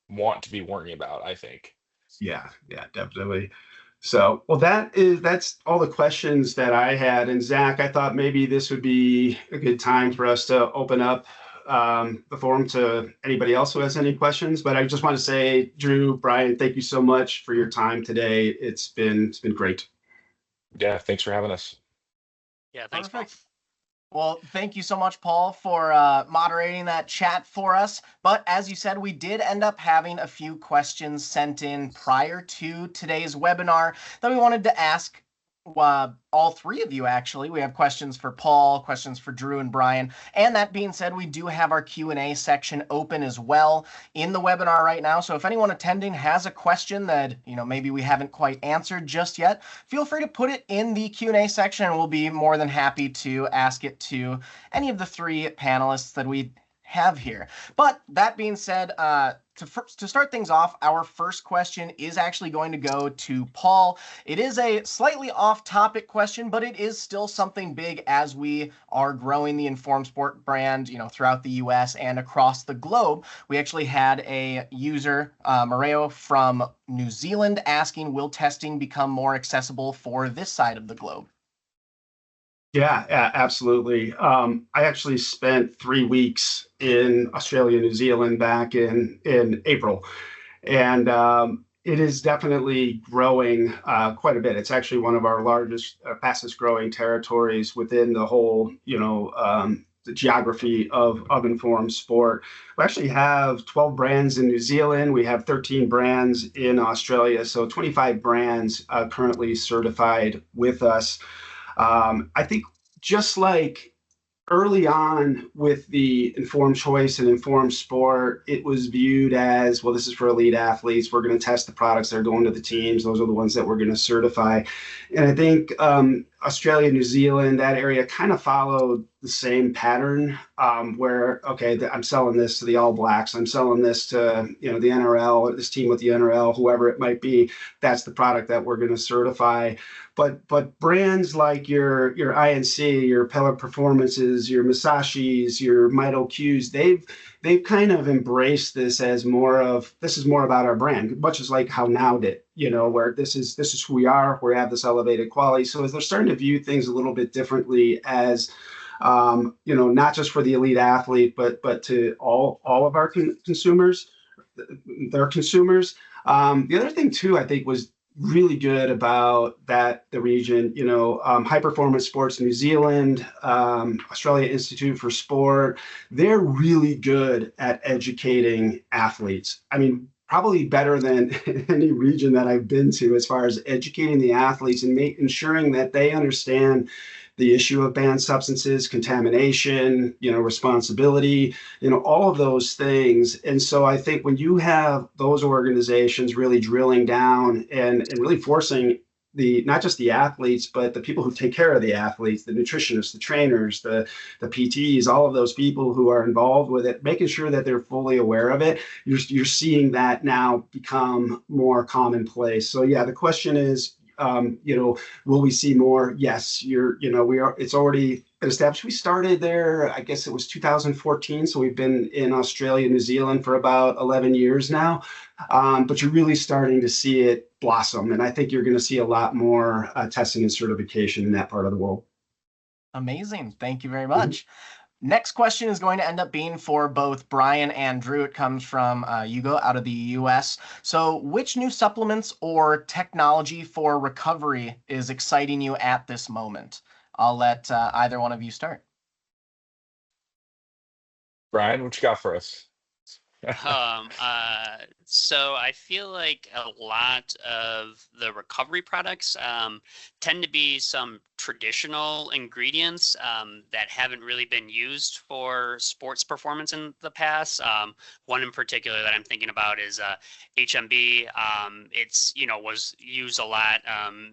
want to be worrying about, I think. yeah, yeah, definitely. So, well, that's all the questions that I had. And Zach, I thought maybe this would be a good time for us to open up the forum to anybody else who has any questions. But I just want to say, Drew, Brian, thank you so much for your time today. It's been great. Yeah, thanks for having us. Yeah, thanks, Paul. Perfect. Well, thank you so much, Paul, for moderating that chat for us. But as you said, we did end up having a few questions sent in prior to today's webinar that we wanted to ask all three of you, actually. We have questions for Paul, questions for Drew and Brian. And that being said, we do have our Q&A section open as well in the webinar right now. So if anyone attending has a question that, maybe we haven't quite answered just yet, feel free to put it in the Q&A section, and we'll be more than happy to ask it to any of the three panelists that we have here. But that being said, to start things off, our first question is actually going to go to Paul. It is a slightly off-topic question, but it is still something big as we are growing the Informed Sport brand, throughout the U.S. and across the globe. We actually had a user, Mareo from New Zealand, asking, will testing become more accessible for this side of the globe? Yeah, absolutely. I actually spent 3 weeks in Australia, New Zealand back in April, and it is definitely growing quite a bit. It's actually one of our largest, fastest growing territories within the whole, the geography of informed sport. We actually have 12 brands in New Zealand. We have 13 brands in Australia, so 25 brands currently certified with us. I think just like early on with the informed choice and informed sport, it was viewed as, well, this is for elite athletes. We're going to test the products that are going to the teams. Those are the ones that we're going to certify. And I think Australia, New Zealand, that area kind of followed the same pattern where, okay, I'm selling this to the All Blacks. I'm selling this to, the NRL, this team with the NRL, whoever it might be. That's the product that we're going to certify. But brands like your INC, your Pellet Performances, your Musashis, your Mito Qs, they've kind of embraced this as this is more about our brand, much as like how Now did, where this is who we are. We have this elevated quality. So as they're starting to view things a little bit differently as not just for the elite athlete, but to all of our consumers, their consumers. The other thing too, I think, was really good about the region, High Performance Sports New Zealand, Australia Institute for Sport, they're really good at educating athletes. I mean, probably better than any region that I've been to as far as educating the athletes and ensuring that they understand the issue of banned substances, contamination, responsibility, all of those things. And so I think when you have those organizations really drilling down and really forcing not just the athletes, but the people who take care of the athletes, the nutritionists, the trainers, the PTs, all of those people who are involved with it, making sure that they're fully aware of it, you're seeing that now become more commonplace. So yeah, the question is, Will we see more? Yes, it's already been established. We started there, I guess it was 2014. So we've been in Australia, New Zealand for about 11 years now. But you're really starting to see it blossom. And I think you're going to see a lot more testing and certification in that part of the world. Amazing. Thank you very much. Next question is going to end up being for both Bryan and Drew. It comes from Hugo out of the US. So which new supplements or technology for recovery is exciting you at this moment? I'll let either one of you start. Bryan, what you got for us? So I feel like a lot of the recovery products tend to be some traditional ingredients that haven't really been used for sports performance in the past. One in particular that I'm thinking about is HMB. It's was used a lot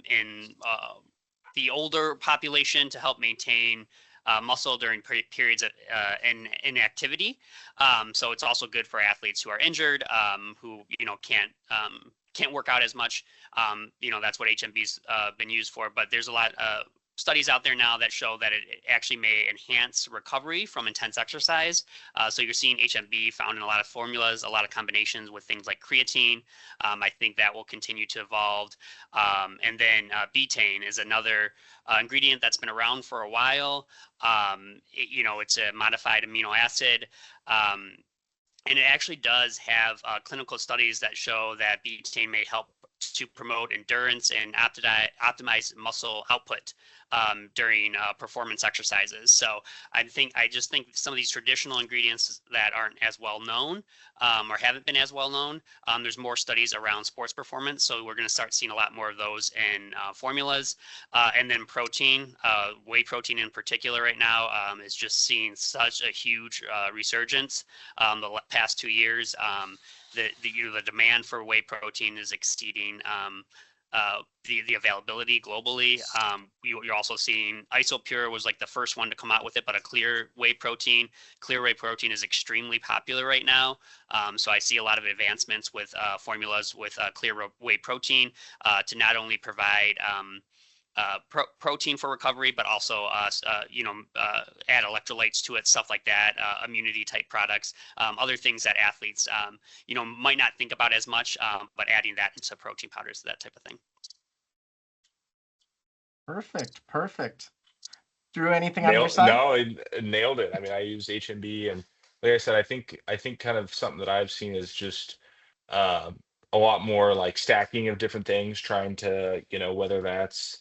in the older population to help maintain muscle during periods of inactivity. So it's also good for athletes who are injured, who can't work out as much. That's what HMB's been used for. But there's a lot of studies out there now that show that it actually may enhance recovery from intense exercise. So you're seeing HMB found in a lot of formulas, a lot of combinations with things like creatine. I think that will continue to evolve. And then betaine is another ingredient that's been around for a while. It's a modified amino acid. And it actually does have clinical studies that show that betaine may help to promote endurance and optimize muscle output during performance exercises. So I just think some of these traditional ingredients that aren't as well known or haven't been as well known, there's more studies around sports performance. So we're going to start seeing a lot more of those in formulas. And then protein, whey protein in particular right now is just seeing such a huge resurgence the past 2 years. The demand for whey protein is exceeding the availability globally. You're also seeing Isopure was like the first one to come out with it, but a clear whey protein. Clear whey protein is extremely popular right now. So I see a lot of advancements with formulas with clear whey protein to not only provide protein for recovery, but also add electrolytes to it, stuff like that, immunity type products, other things that athletes might not think about as much, but adding that into protein powders, that type of thing. Perfect. Drew, anything on your side? No, it nailed it. I mean, I use HMB, and like I said, I think kind of something that I've seen is just a lot more like stacking of different things, trying to, whether that's,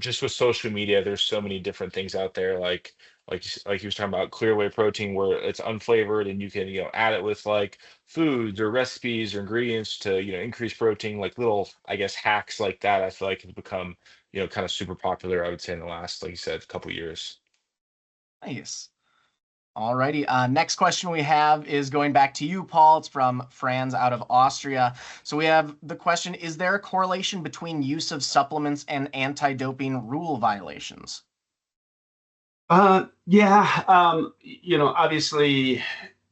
just with social media, there's so many different things out there, like he was talking about clear whey protein, where it's unflavored and you can, add it with like foods or recipes or ingredients to, increase protein, like little, I guess, hacks like that. I feel like have become, kind of super popular, I would say, in the last, like you said, couple years. Nice. Alrighty. Next question we have is going back to you, Paul. It's from Franz out of Austria. So we have the question: is there a correlation between use of supplements and anti-doping rule violations? Yeah. Obviously,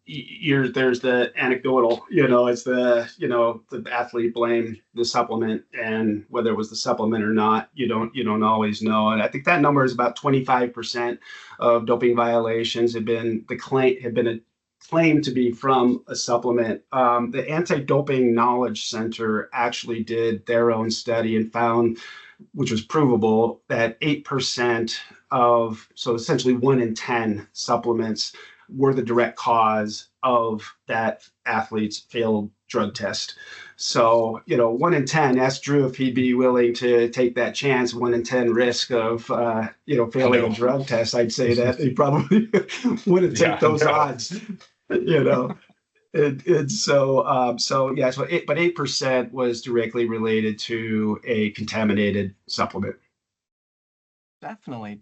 there's the anecdotal. It's the athlete blame the supplement, and whether it was the supplement or not, you don't always know. And I think that number is about 25% of doping violations have been claimed to be from a supplement. The Anti-Doping Knowledge Center actually did their own study and found, which was provable, that 8% so essentially 1 in 10 supplements were the direct cause of that athlete's failed drug test. So, 1 in 10, ask Drew if he'd be willing to take that chance, 1 in 10 risk of, failing a drug test. I'd say that he probably wouldn't take those odds, But 8% was directly related to a contaminated supplement. Definitely.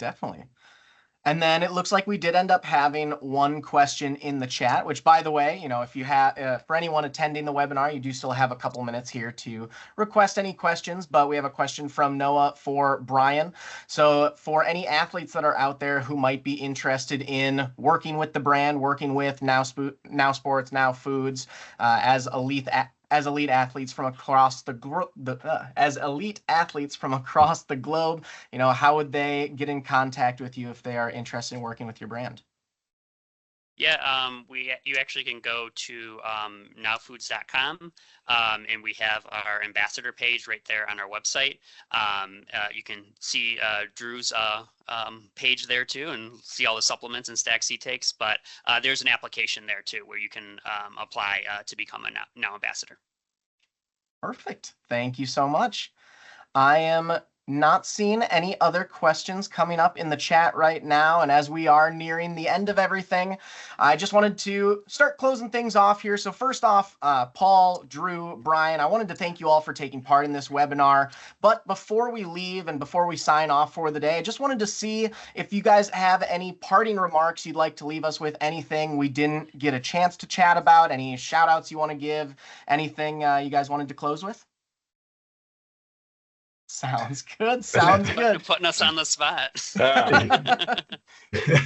And then it looks like we did end up having one question in the chat, which, by the way, if you have, for anyone attending the webinar, you do still have a couple minutes here to request any questions. But we have a question from Noah for Bryan. So for any athletes that are out there who might be interested in working with the brand, working with Now Sports, Now Foods as elite as elite athletes from across as elite athletes from across the globe, how would they get in contact with you if they are interested in working with your brand? Yeah, you actually can go to nowfoods.com, and we have our ambassador page right there on our website. You can see Drew's page there too, and see all the supplements and stacks he takes. But there's an application there too where you can apply to become a Now ambassador. Perfect. Thank you so much. I am not seeing any other questions coming up in the chat right now. And as we are nearing the end of everything, I just wanted to start closing things off here. So first off, Paul, Drew, Bryan, I wanted to thank you all for taking part in this webinar. But before we leave and before we sign off for the day, I just wanted to see if you guys have any parting remarks you'd like to leave us with, anything we didn't get a chance to chat about, any shout outs you want to give, anything you guys wanted to close with? Sounds good. Sounds good. Putting us on the spot. Sounds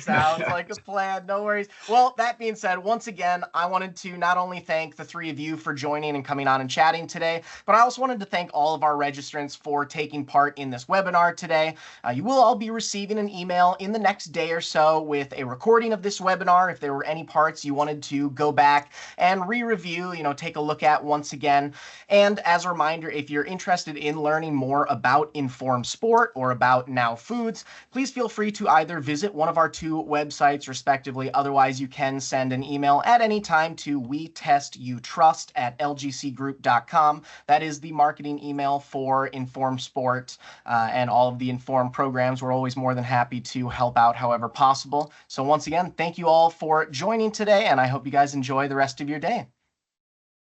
like a plan. No worries. Well, that being said, once again, I wanted to not only thank the three of you for joining and coming on and chatting today, but I also wanted to thank all of our registrants for taking part in this webinar today. You will all be receiving an email in the next day or so with a recording of this webinar. If there were any parts you wanted to go back and re-review, take a look at once again. And as a reminder, if you're interested in learning more about Informed Sport or about Now Foods, please feel free to either visit one of our two websites respectively. Otherwise, you can send an email at any time to wetestyoutrust@lgcgroup.com. That is the marketing email for Informed Sport and all of the Informed programs. We're always more than happy to help out however possible. So once again, thank you all for joining today, and I hope you guys enjoy the rest of your day.